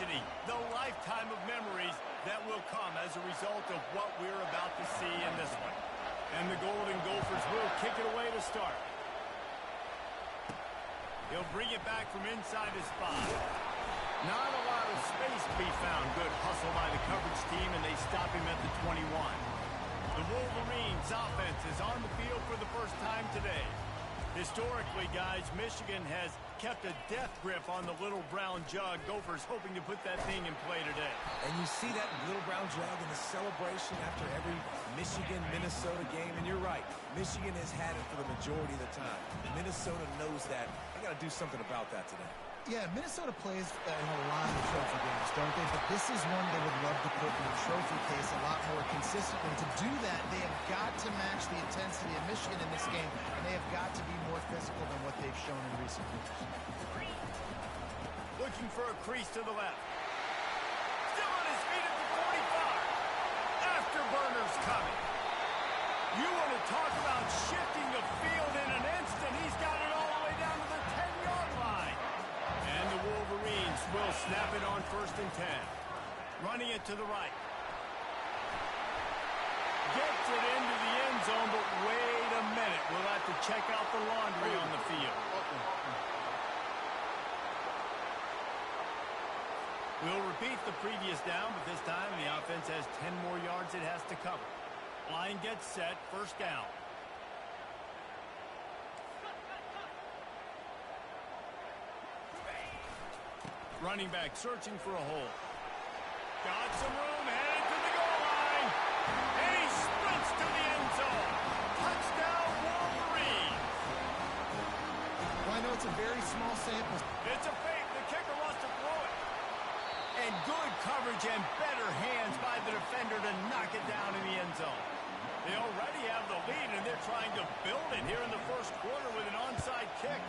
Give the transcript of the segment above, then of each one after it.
intensity, the lifetime of memories that will come as a result of what we're about to see in this one. And the Golden Gophers will kick it away to start. He'll bring it back from inside his spot. Not a lot of space to be found. Good hustle by the coverage team, and they stop him at the 21. The Wolverines' offense is on the field for the first time today. Historically, guys, Michigan has kept a death grip on the little brown jug. Gophers hoping to put that thing in play today. And you see that little brown jug in the celebration after every Michigan-Minnesota game. And you're right, Michigan has had it for the majority of the time. Minnesota knows that. They got to do something about that today. Yeah, Minnesota plays in a lot of trophy games, don't they? But this is one they would love to put in the trophy case a lot more consistently. To do that, they have got to match the intensity of Michigan in this game, and they have got to be more physical than what they've shown in recent years. Looking for a crease to the left. Still on his feet at the 45. Afterburner's coming. You want to talk about shifting the field in an instant. He's got it all the way down to the 10-yard line. And the Wolverines will snap it on 1st and 10. Running it to the right. Gets it into the end zone, but wait a minute. We'll have to check out the laundry on the field. We'll repeat the previous down, but this time the offense has 10 more yards it has to cover. Line gets set, 1st down. Running back searching for a hole. Got some room, headed to the goal line. And he sprints to the end zone. Touchdown, Wolverine. Well, I know it's a very small sample. It's a fake. The kicker wants to throw it. And good coverage and better hands by the defender to knock it down in the end zone. They already have the lead, and they're trying to build it here in the 1st quarter with an onside kick.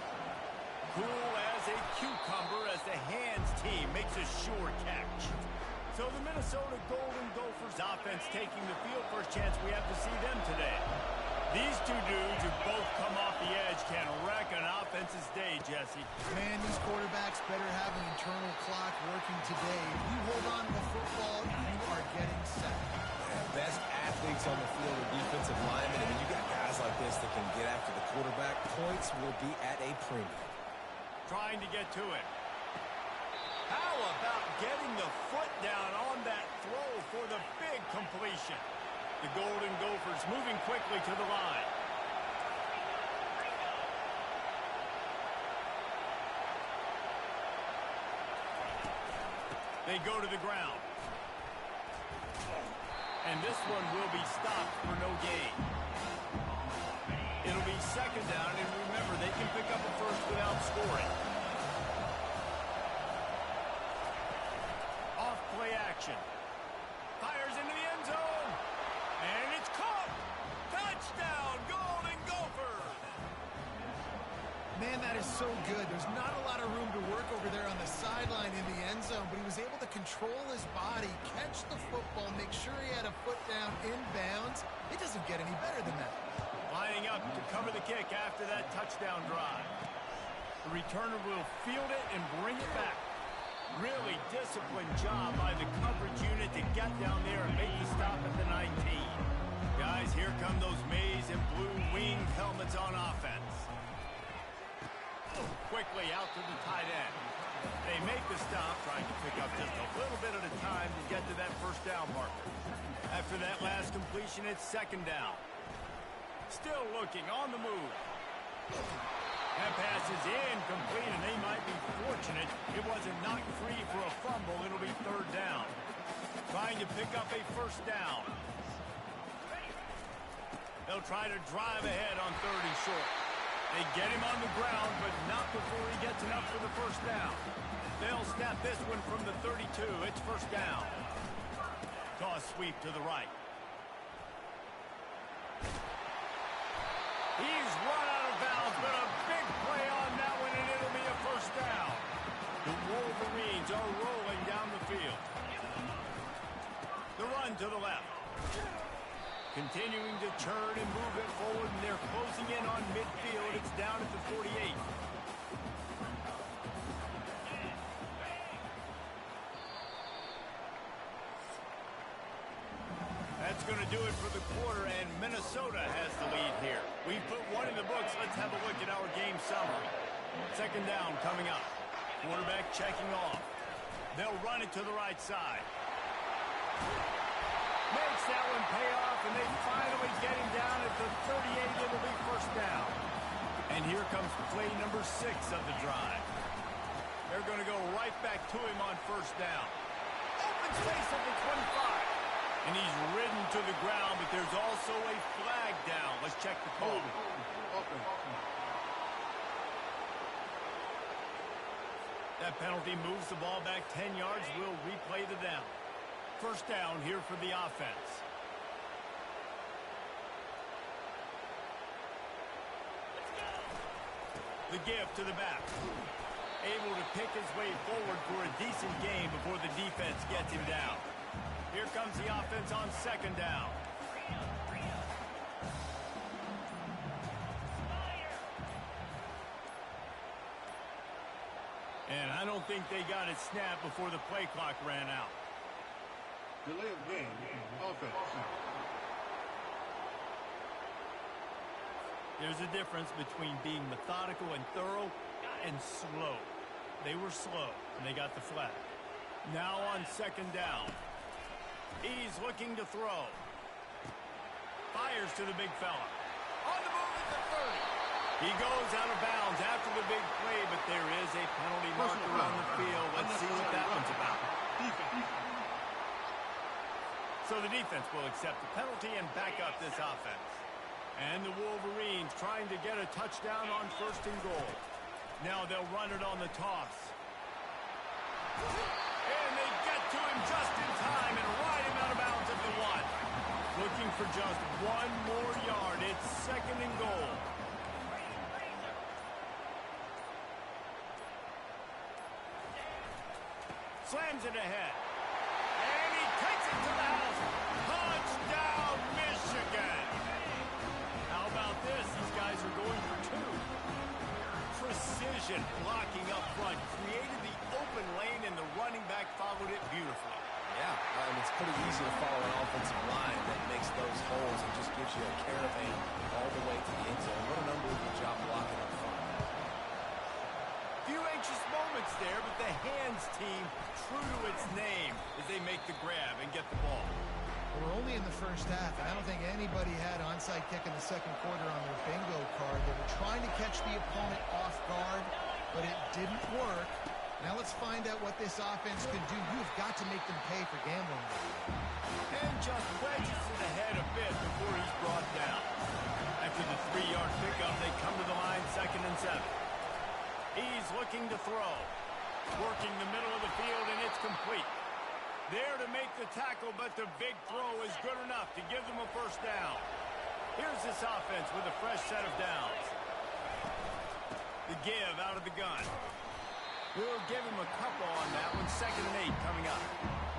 Cool as a cucumber as the hands team makes a sure catch. So the Minnesota Golden Gophers offense taking the field. First chance we have to see them today. These two dudes who both come off the edge can wreck an offense's day, Jesse. Man, these quarterbacks better have an internal clock working today. If you hold on to the football, you are getting set. Best athletes on the field are defensive linemen, and when you got guys like this that can get after the quarterback, points will be at a premium. Trying to get to it. How about getting the foot down on that throw for the big completion? The Golden Gophers moving quickly to the line. They go to the ground. And this one will be stopped for no gain. It'll be 2nd down, and remember, they can pick up a first without scoring. Off play action. Fires into the end zone. And it's caught. Touchdown, Golden Gophers. Man, that is so good. There's not a lot of room to work over there on the sideline in the end zone, but he was able to control his body, catch the football, make sure he had a foot down inbounds. It doesn't get any better than that. Lining up to cover the kick after that touchdown drive. The returner will field it and bring it back. Really disciplined job by the coverage unit to get down there and make the stop at the 19. Guys, here come those maize and blue winged helmets on offense. Quickly out to the tight end. They make the stop, trying to pick up just a little bit at a time to get to that 1st down marker. After that last completion, it's 2nd down. Still looking on the move. That pass is incomplete, and they might be fortunate it wasn't knocked free for a fumble. It'll be 3rd down. Trying to pick up a 1st down. They'll try to drive ahead on 3rd and short. They get him on the ground, but not before he gets enough for the 1st down. They'll snap this one from the 32. It's 1st down. Toss sweep to the right. He's run out of bounds, but a big play on that one, and it'll be a 1st down. The Wolverines are rolling down the field. The run to the left. Continuing to churn and move it forward, and they're closing in on midfield. It's down at the 48. going to do it for the quarter, and Minnesota has the lead here. We've put one in the books. Let's have a look at our game summary. Second down coming up. Quarterback checking off. They'll run it to the right side. Makes that one pay off, and they finally get him down at the 38. It'll be first down. And here comes play number 6 of the drive. They're going to go right back to him on first down. Open space at the 25. And he's ridden to the ground, but there's also a flag down. Let's check the call. That penalty moves the ball back 10 yards. We'll replay the down. First down here for the offense. The give to the back. Able to pick his way forward for a decent game before the defense gets him down. Here comes the offense on second down. And I don't think they got it snapped before the play clock ran out. Delay of game, offense. There's a difference between being methodical and thorough and slow. They were slow, and they got the flag. Now on second down. He's looking to throw. Fires to the big fella. On the move at the 30. He goes out of bounds after the big play, but there is a penalty marker on the field. Let's see what that one's about. So the defense will accept the penalty and back up this offense. And the Wolverines trying to get a touchdown on first and goal. Now they'll run it on the toss. And they get to him just in time and ride him out of bounds at the 1. Looking for just one more yard. It's second and goal. Slams it ahead. And he takes it to the house. Touchdown, Michigan. How about this? These guys are going for 2. Precision blocking up front. Created the open lane, and the running back followed it beautifully. Yeah, it's pretty easy to follow an offensive line that makes those holes and just gives you a caravan all the way to the end zone. What an unbelievable job blocking up front. Few anxious moments there, but the hands team true to its name as they make the grab and get the ball. We're only in the first half, and I don't think anybody had onside kick in the second quarter on their bingo card. They were trying to catch the opponent off guard, but it didn't work. Now let's find out what this offense can do. You've got to make them pay for gambling. And just wedges it ahead a bit before he's brought down. After the 3-yard pickup, they come to the line, 2nd and 7. He's looking to throw. Working the middle of the field, and it's complete. There to make the tackle, but the big throw is good enough to give them a first down. Here's this offense with a fresh set of downs. The give out of the gun. We'll give him a couple on that one. 2nd and 8 coming up.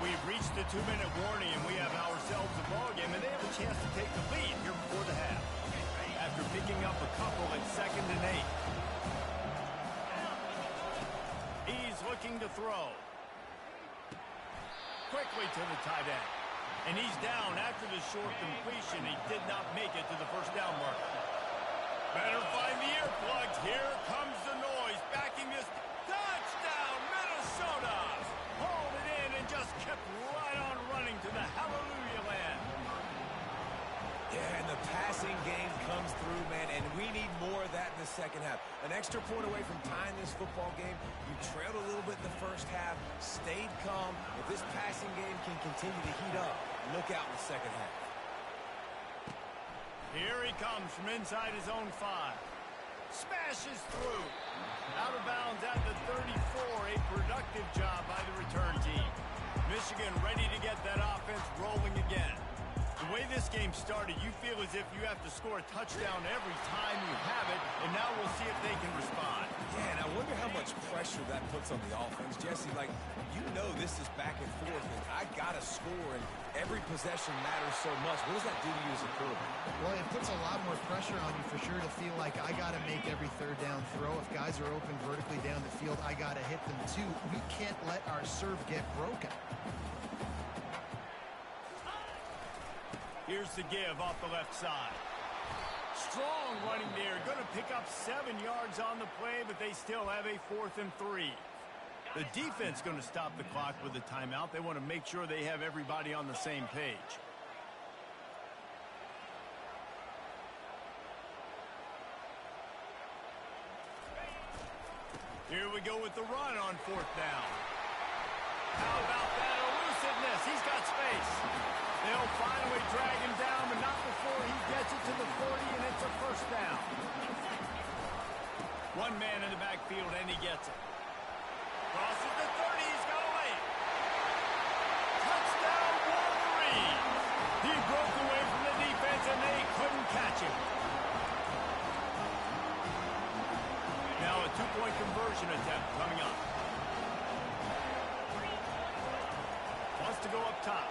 We've reached the 2-minute warning, and we have ourselves a ball game, and they have a chance to take the lead here before the half. After picking up a couple at 2nd and 8. He's looking to throw. Quickly to the tight end. And he's down after the short completion. He did not make it to the first down marker. Better find the earplugs. Here comes the noise. Backing this touchdown, Minnesota. Hauled it in and just kept right on running to the hallelujah land. Yeah, and the passing game comes through, man, and we need more of that in the second half. An extra point away from tying this football game. You trailed a little bit in the first half, stayed calm. If this passing game can continue to heat up, look out in the second half. Here he comes from inside his own 5. Smashes through. Out of bounds at the 34. A productive job by the return team. Michigan ready to get that offense rolling again. The way this game started, you feel as if you have to score a touchdown every time you have it, and now we'll see if they can respond. Yeah, and I wonder how much pressure that puts on the offense. Jesse, like, you know this is back and forth, and I got to score, and every possession matters so much. What does that do to you as a quarterback? Well, it puts a lot more pressure on you for sure to feel like I got to make every third down throw. If guys are open vertically down the field, I got to hit them too. We can't let our serve get broken. Here's the give off the left side. Strong running there. Going to pick up 7 yards on the play, but they still have a 4th and 3. The defense going to stop the clock with a timeout. They want to make sure they have everybody on the same page. Here we go with the run on 4th down. How about that elusiveness? He's got space. They'll finally drag him down, but not before he gets it to the 40, and it's a 1st down. One man in the backfield, and he gets it. Crosses the 30, he's got away. Touchdown, Wolverine. He broke away from the defense, and they couldn't catch him. Now a 2-point conversion attempt coming up. Wants to go up top.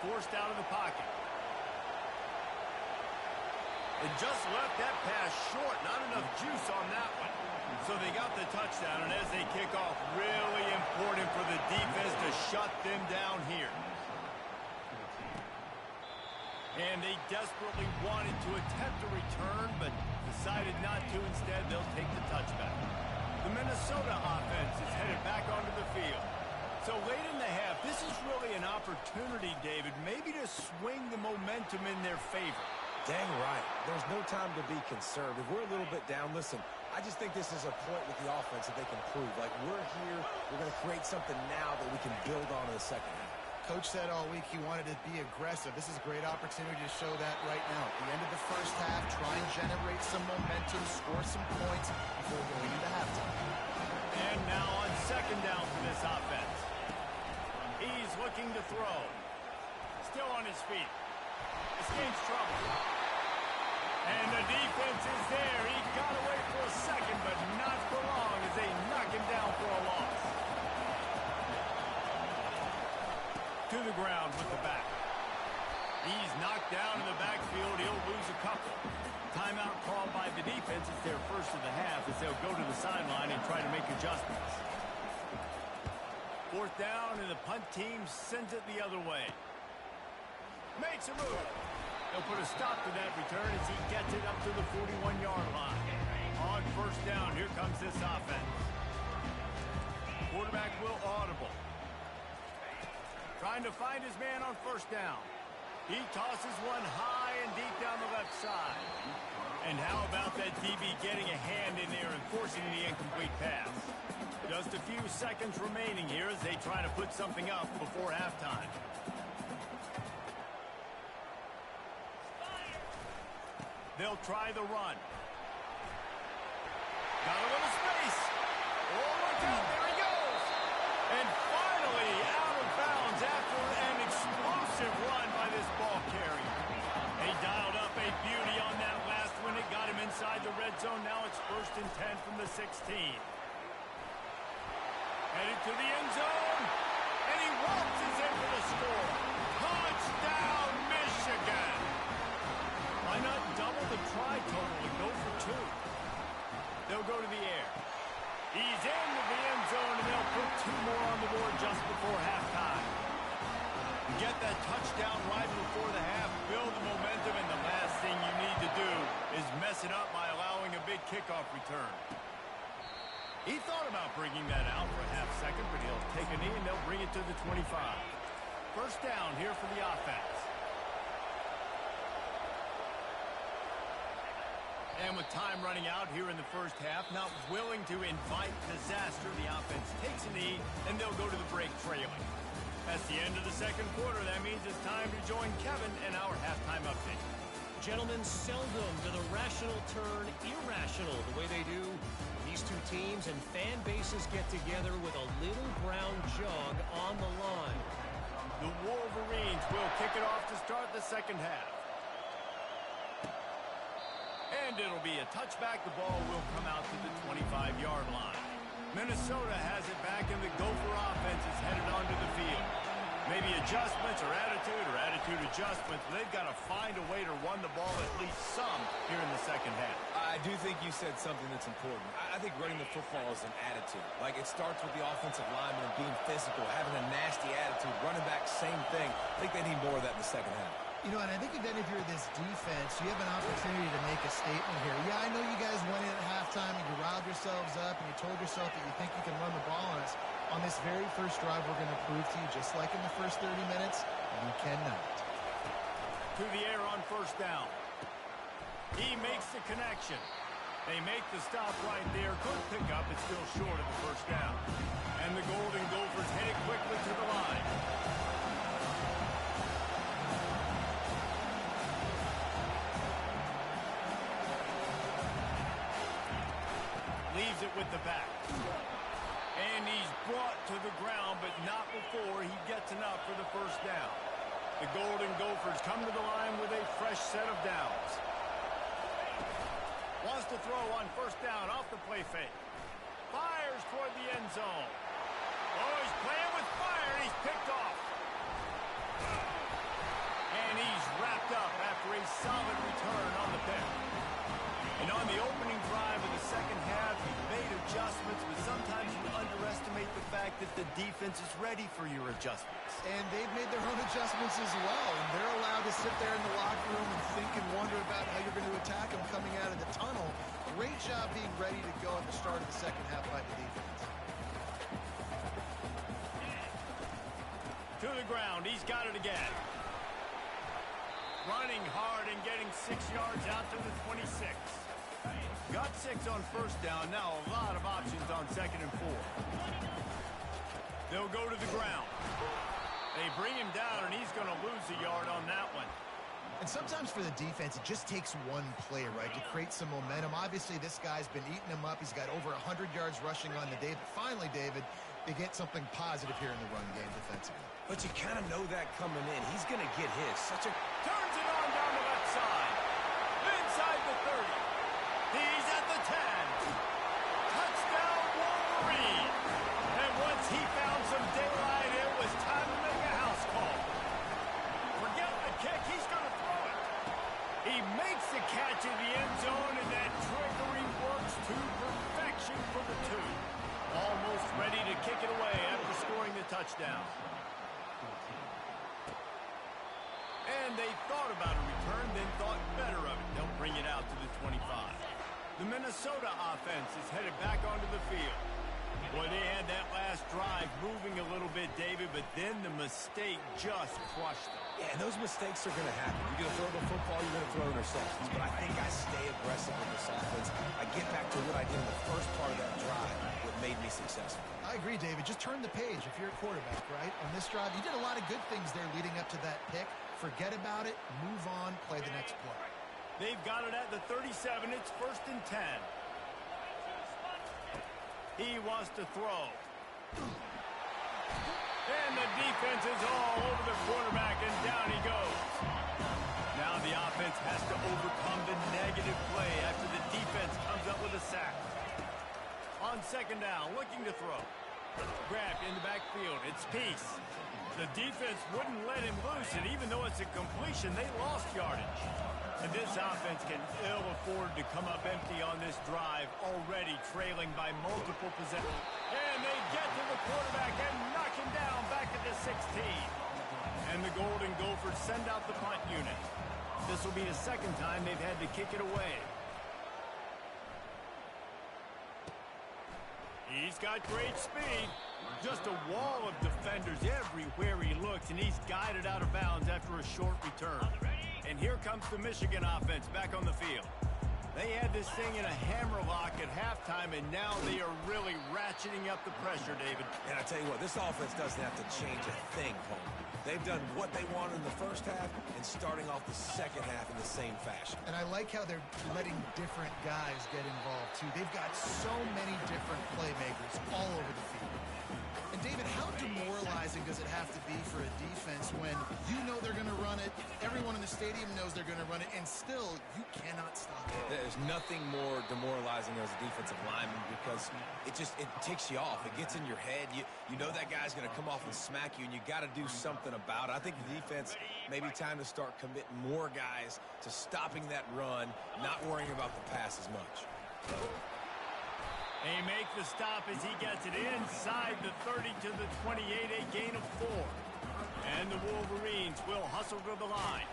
Forced out of the pocket. And just left that pass short. Not enough juice on that one. So they got the touchdown, and as they kick off, really important for the defense to shut them down here. And they desperately wanted to attempt a return, but decided not to. Instead, they'll take the touchback. The Minnesota offense is headed back onto the field. So late in the half, this is really an opportunity, David, maybe to swing the momentum in their favor. Dang right. There's no time to be conservative. We're a little bit down. Listen, I just think this is a point with the offense that they can prove. Like, we're here, we're going to create something now that we can build on in the second half. Coach said all week he wanted to be aggressive. This is a great opportunity to show that right now. At the end of the 1st half, try and generate some momentum, score some points before going into halftime. And now on 2nd down for this offense. He's looking to throw. Still on his feet. Escapes trouble. And the defense is there. He got away for a second, but not for long as they knock him down for a loss. To the ground with the back. He's knocked down in the backfield. He'll lose a couple. Timeout called by the defense. It's their 1st of the half as they'll go to the sideline and try to make adjustments. 4th down, and the punt team sends it the other way. Makes a move. They'll put a stop to that return as he gets it up to the 41-yard line. On 1st down, here comes this offense. Quarterback will audible. Trying to find his man on 1st down. He tosses one high and deep down the left side. And how about that DB getting a hand in there and forcing the incomplete pass? Just a few seconds remaining here as they try to put something up before halftime. They'll try the run. Got a little space. Oh, look out. There he goes. And finally out of bounds after an explosive run by this ball carrier. They dialed up a beauty on that last one. It got him inside the red zone. Now it's 1st and 10 from the 16. Headed to the end zone. And he waltzes in for the score. Touchdown, Michigan. Why not double the try total and go for 2? They'll go to the air. He's into the end zone, and they'll put 2 more on the board just before halftime. Get that touchdown right before the half, build the momentum, and the last thing you need to do is mess it up by allowing a big kickoff return. He thought about bringing that out for a half second, but he'll take a knee, and they'll bring it to the 25. 1st down here for the offense. And with time running out here in the 1st half, not willing to invite disaster, the offense takes a knee, and they'll go to the break trailing. That's the end of the 2nd quarter. That means it's time to join Kevin in our halftime update. Gentlemen, seldom do the rational turn irrational the way they do. These 2 teams and fan bases get together with a little brown jug on the line. The Wolverines will kick it off to start the 2nd half. And it'll be a touchback. The ball will come out to the 25-yard line. Minnesota has it back, and the Gopher offense is headed onto the field. Maybe adjustments or attitude adjustments. They've got to find a way to run the ball at least some here in the second half. I do think you said something that's important. I think running the football is an attitude. Like, it starts with the offensive lineman and being physical, having a nasty attitude. Running back, same thing. I think they need more of that in the second half. You know, and I think then if you're this defense, you have an opportunity to make a statement here. Yeah, I know you guys went in at halftime and you riled yourselves up and you told yourself that you think you can run the ball on us. On this very first drive, we're going to prove to you, just like in the first 30 minutes, you cannot. To the air on first down. He makes the connection. They make the stop right there. Good pickup. It's still short of the first down. And the Golden Gophers headed quickly to the line. Leaves it with the back. And he's brought to the ground, but not before he gets enough for the first down. The Golden Gophers come to the line with a fresh set of downs. Wants to throw on first down off the play fake. Fires toward the end zone. Oh, he's playing with fire. He's picked off. And he's wrapped up after a solid return on the pick. And on the opening drive of the second half, he made adjustments, but sometimes you underestimate the fact that the defense is ready for your adjustments. And they've made their own adjustments as well, and they're allowed to sit there in the locker room and think and wonder about how you're going to attack them coming out of the tunnel. Great job being ready to go at the start of the second half by the defense. To the ground, he's got it again. Running hard and getting 6 yards out to the 26. Got 6 on first down. Now a lot of options on 2nd and 4. They'll go to the ground. They bring him down, and he's going to lose a yard on that one. And sometimes for the defense, it just takes one play, right, to create some momentum. Obviously, this guy's been eating him up. He's got over 100 yards rushing on the day. But finally, David, they get something positive here in the run game defensively. But you kind of know that coming in. He's going to get his. Turns it on down the left side. Inside the 30. He's at the 10. Touchdown, Wolverine. And once he found some daylight, it was time to make a house call. Forget the kick. He's going to throw it. He makes the catch in the end zone, and that trickery works to perfection for the 2. Almost ready to kick it away after scoring the touchdown. And they thought about a return, then thought better of it. They'll bring it out to the 25. The Minnesota offense is headed back onto the field. Boy, they had that last drive moving a little bit, David, but then the mistake just crushed them. Yeah, and those mistakes are going to happen. You're going to throw the football, you're going to throw interceptions. But I think I stay aggressive with this offense. I get back to what I did in the first part of that drive, what made me successful. I agree, David. Just turn the page if you're a quarterback, right? On this drive, you did a lot of good things there leading up to that pick. Forget about it, move on, play the next play. They've got it at the 37. It's 1st and 10. He wants to throw. And the defense is all over the quarterback, and down he goes. Now the offense has to overcome the negative play after the defense comes up with a sack. On 2nd down, looking to throw. Grabbed in the backfield. It's Peace. The defense wouldn't let him loose, and even though it's a completion, they lost yardage. And this offense can ill afford to come up empty on this drive, already trailing by multiple possessions. And they get to the quarterback and knock him down back at the 16. And the Golden Gophers send out the punt unit. This will be the 2nd time they've had to kick it away. He's got great speed. Just a wall of defenders everywhere he looks, and he's guided out of bounds after a short return. And here comes the Michigan offense back on the field. They had this thing in a hammerlock at halftime, and now they are really ratcheting up the pressure, David. And I tell you what, this offense doesn't have to change a thing, Cole. They've done what they wanted in the first half and starting off the second half in the same fashion. And I like how they're letting different guys get involved, too. They've got so many different playmakers all over the field. And, David, how demoralizing does it have to be for a defense when you know they're going to run it, Everyone in the stadium knows they're going to run it, and still, you cannot stop it. There's nothing more demoralizing as a defensive lineman because it ticks you off. It gets in your head. You know that guy's going to come off and smack you, and you got to do something about it. I think the defense maybe time to start committing more guys to stopping that run, not worrying about the pass as much. They make the stop as he gets it inside the 30 to the 28, a gain of 4. And the Wolverines will hustle to the line.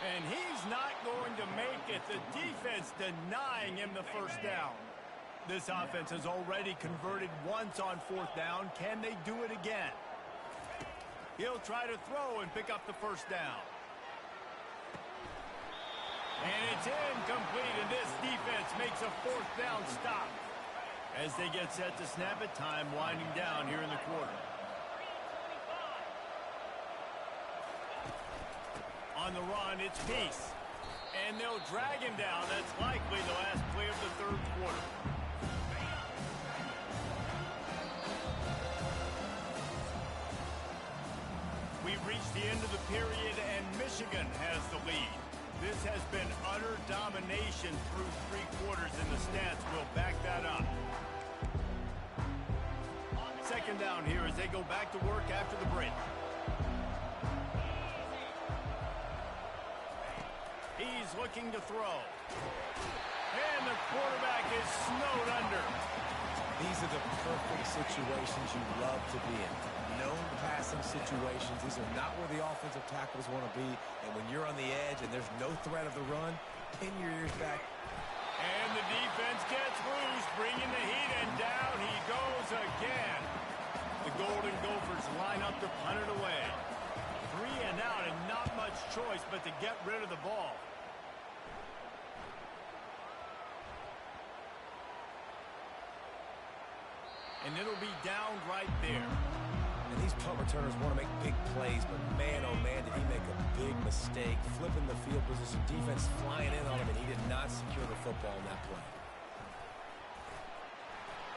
And he's not going to make it. The defense denying him the first down. This offense has already converted once on 4th down. Can they do it again? He'll try to throw and pick up the first down. And it's incomplete, and this defense makes a 4th down stop. As they get set to snap it, time winding down here in the quarter. On the run, it's Peace. And they'll drag him down. That's likely the last play of the 3rd quarter. We've reached the end of the period, and Michigan has the lead. This has been utter domination through 3 quarters, and the stats will back that up. 2nd down here as they go back to work after the break. He's looking to throw. And the quarterback is snowed under. These are the perfect situations you love to be in. Known passing situations. These are not where the offensive tackles want to be. And when you're on the edge and there's no threat of the run, pin your ears back. And the defense gets loose, bringing the heat, and down he goes again. The Golden Gophers line up to punt it away. 3 and out, and not much choice but to get rid of the ball. And it'll be down right there. And these punt returners want to make big plays, but man, oh man, did he make a big mistake. Flipping the field position, defense flying in on him, and he did not secure the football in that play.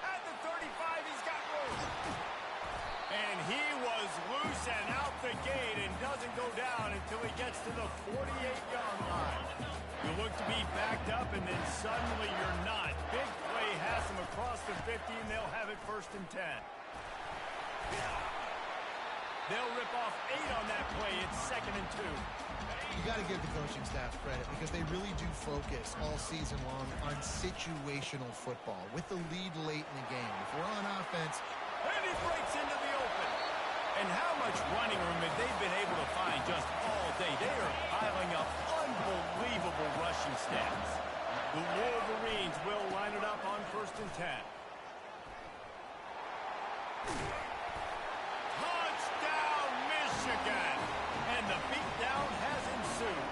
At the 35, he's got room. And he was loose and out the gate and doesn't go down until he gets to the 48-yard line. You look to be backed up, and then suddenly you're not. Big play has him across the 50, and they'll have it 1st and 10. They'll rip off 8 on that play. It's 2nd and 2. You got to give the coaching staff credit because they really do focus all season long on situational football with the lead late in the game. If we're on offense, and he breaks into the open. And how much running room have they been able to find just all day? They are piling up unbelievable rushing stats. The Wolverines will line it up on 1st and 10. Touchdown, Michigan! And the beatdown has ensued.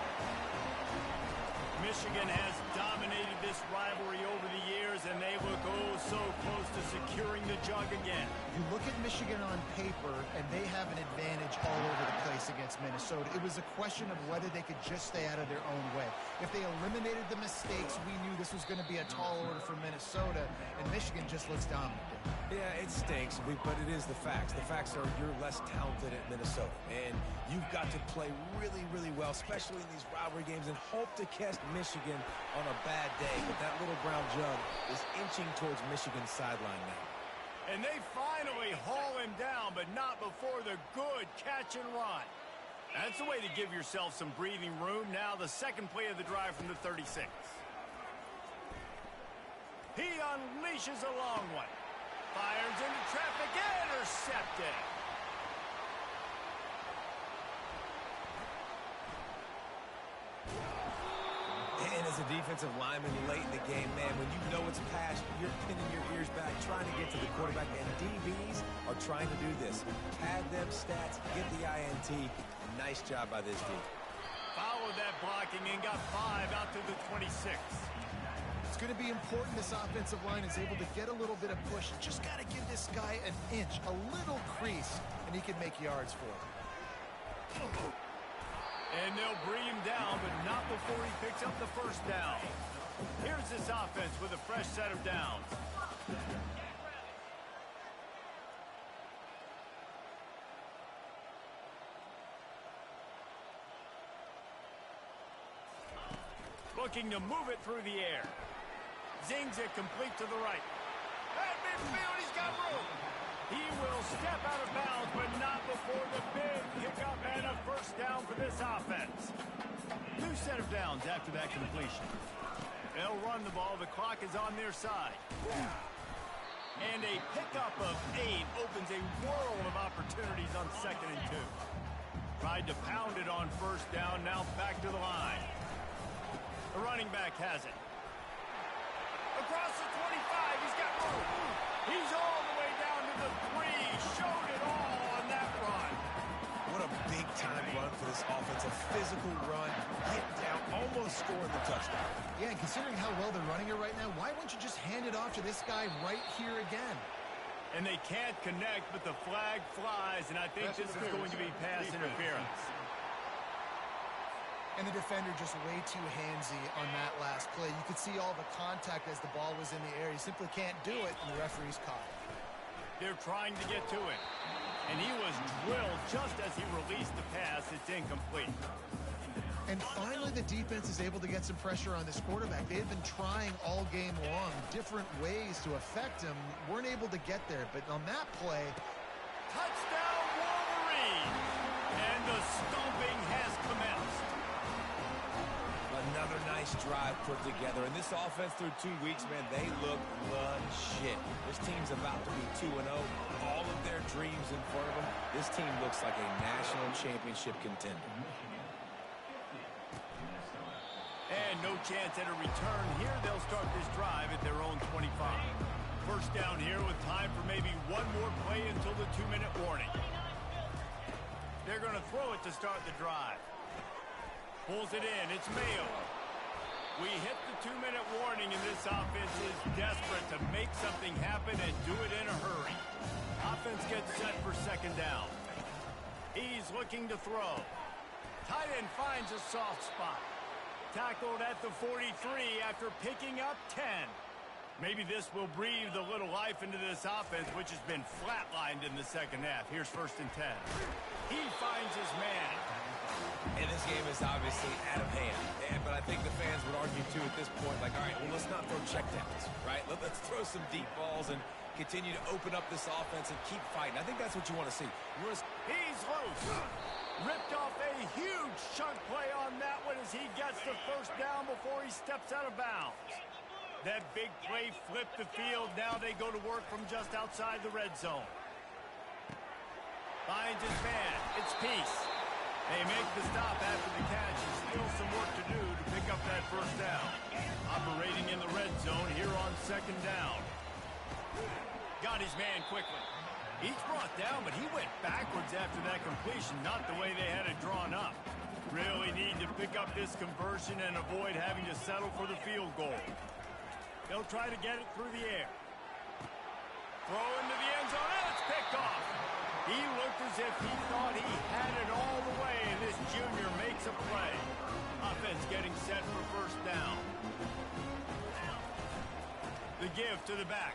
Michigan has dominated this rivalry over the years, and they look oh so close to securing the jug again. you look at Michigan on paper, and they have an advantage all over the place against Minnesota. It was a question of whether they could just stay out of their own way. If they eliminated the mistakes, we knew this was going to be a tall order for Minnesota, and Michigan just looks dominant. Yeah, it stinks, but it is the facts. The facts are you're less talented at Minnesota, and you've got to play really, really well, especially in these rivalry games, and hope to catch Michigan on a bad day. But that little brown jug is inching towards Michigan's sideline now. And they finally haul him down, but not before the good catch and run. That's the way to give yourself some breathing room. Now the 2nd play of the drive from the 36. He unleashes a long one. Fires into traffic, intercepted. And as a defensive lineman late in the game, man, when you know it's past, you're pinning your ears back, trying to get to the quarterback, and DBs are trying to do this. Pad them stats, get the INT. Nice job by this D. Followed that blocking and got 5 out to the 26. It's going to be important this offensive line is able to get a little bit of push. Just got to give this guy an inch, a little crease, and he can make yards for him. And they'll bring him down, but not before he picks up the 1st down. Here's this offense with a fresh set of downs. looking to move it through the air. Zings it complete to the right. At midfield, he's got room. He will step out of bounds, but not before the big pickup and a first down for this offense. New set of downs after that completion. They'll run the ball. The clock is on their side. And a pickup of 8 opens a world of opportunities on 2nd and 2. Tried to pound it on first down, now back to the line. The running back has it. Across the 25, he's got room. He's all the way down to the 3. Showed it all on that run. What a big-time run for this offense. A physical run, hit down, almost scoring the touchdown. Yeah, and considering how well they're running it right now, why wouldn't you just hand it off to this guy right here again? And they can't connect, but the flag flies, and I think this is going to be pass interference. And the defender just way too handsy on that last play. You could see all the contact as the ball was in the air. He simply can't do it, and the referee's caught it. They're trying to get to it. And he was drilled just as he released the pass. It's incomplete. And finally, the defense is able to get some pressure on this quarterback. They had been trying all game long, different ways to affect him. Weren't able to get there, but on that play... Touchdown, Wolverine! And the stomping has commenced. Another nice drive put together. And this offense through 2 weeks, man, they look legit. This team's about to be 2-0. All of their dreams in front of them. This team looks like a national championship contender. And no chance at a return here. They'll start this drive at their own 25. First down here with time for maybe one more play until the 2-minute warning. They're going to throw it to start the drive. Pulls it in. It's Mayo. We hit the 2-minute warning, and this offense is desperate to make something happen and do it in a hurry. Offense gets set for 2nd down. He's looking to throw. Tight end finds a soft spot. Tackled at the 43 after picking up 10. Maybe this will breathe a little life into this offense, which has been flatlined in the 2nd half. Here's 1st and 10. He finds his man. And this game is obviously out of hand. But I think the fans would argue, too, at this point, like, all right, well, let's not throw checkdowns, right? Let's throw some deep balls and continue to open up this offense and keep fighting. I think that's what you want to see. He's loose. Ripped off a huge chunk play on that one as he gets the first down before he steps out of bounds. That big play flipped the field. Now they go to work from just outside the red zone. Finds his man. It's Peace. They make the stop after the catch, and still some work to do to pick up that first down. Operating in the red zone here on 2nd down. Got his man quickly. He's brought down, but he went backwards after that completion, not the way they had it drawn up. Really need to pick up this conversion and avoid having to settle for the field goal. They'll try to get it through the air. Throw into the end zone, and it's picked off. He looked as if he thought he had it all the way, and this junior makes a play. Offense getting set for 1st down. The give to the back.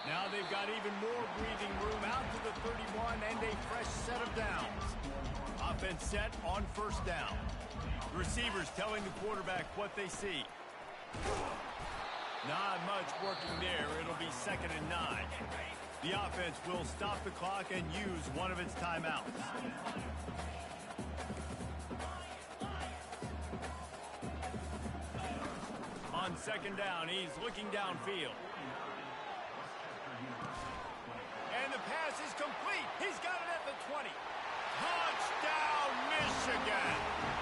Now they've got even more breathing room out to the 31 and a fresh set of downs. Offense set on 1st down. Receivers telling the quarterback what they see. Not much working there. It'll be 2nd and 9. The offense will stop the clock and use one of its timeouts. On 2nd down, he's looking downfield. And the pass is complete. He's got it at the 20. Touchdown, Michigan!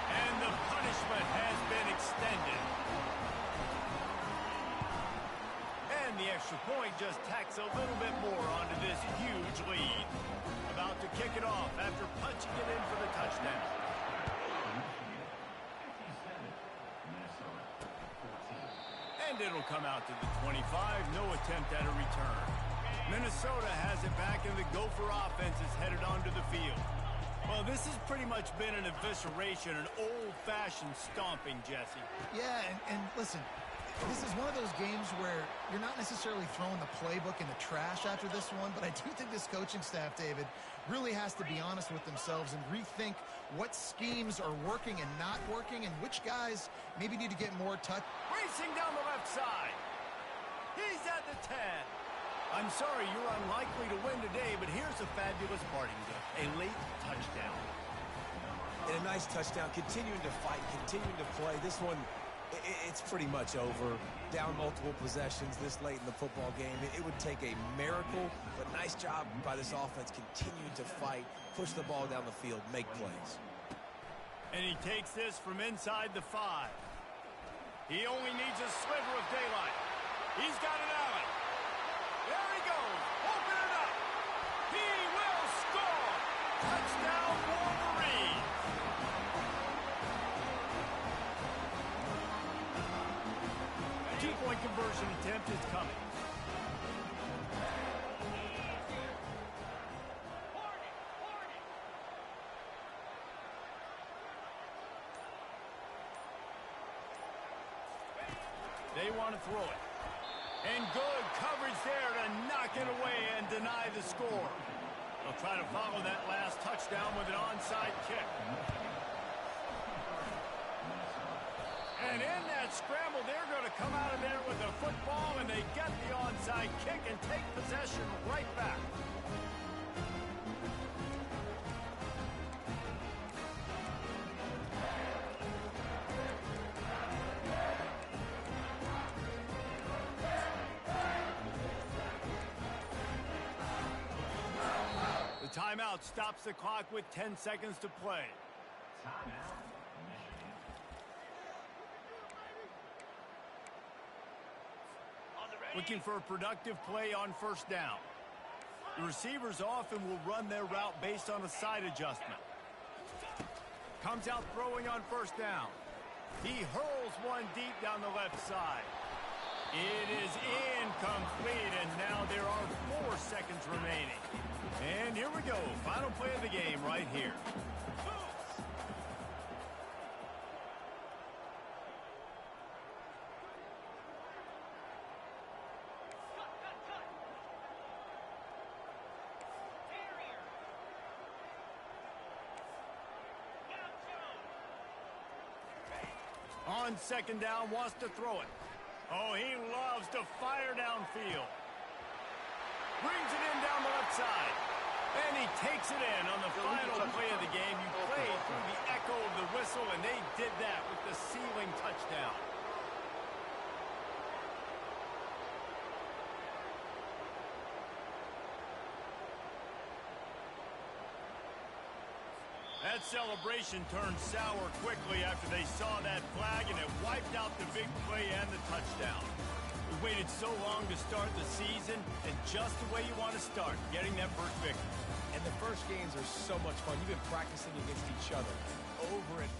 And the punishment has been extended. And the extra point just tacks a little bit more onto this huge lead. About to kick it off after punching it in for the touchdown. And it'll come out to the 25. No attempt at a return. Minnesota has it back, and the Gopher offense is headed onto the field. Well, this has pretty much been an evisceration, an old-fashioned stomping, Jesse. Yeah, and listen, This is one of those games where you're not necessarily throwing the playbook in the trash after this one, but I do think this coaching staff, David, really has to be honest with themselves and rethink what schemes are working and not working and which guys maybe need to get more touch. Racing down the left side. He's at the 10. I'm sorry, you're unlikely to win today, but here's a fabulous parting gift, a late touchdown. And a nice touchdown, continuing to fight, continuing to play. This one, it's pretty much over. Down multiple possessions this late in the football game. It would take a miracle, but nice job by this offense continuing to fight, push the ball down the field, make plays. And he takes this from inside the 5. He only needs a sliver of daylight. He's got it out. There he goes. Open it up. He will score. Touchdown, Wolverine. Two-point conversion attempt is coming. They want to throw it. And good coverage there to knock it away and deny the score. They'll try to follow that last touchdown with an onside kick. And in that scramble, they're going to come out of there with the football, and they get the onside kick and take possession right back. Timeout stops the clock with 10 seconds to play. Looking for a productive play on first down. The receivers often will run their route based on a side adjustment. Comes out throwing on first down. He hurls one deep down the left side. It is incomplete, and now there are 4 seconds remaining. And here we go. Final play of the game right here. On second down, wants to throw it. Oh, he loves to fire downfield. Brings it in down the left side. And he takes it in on the final play of the game. You played through the echo of the whistle, and they did that with the sealing touchdown. That celebration turned sour quickly after they saw that flag, and it wiped out the big play and the touchdown. We waited so long to start the season, and just the way you want to start, getting that first victory. And the first games are so much fun. You've been practicing against each other over and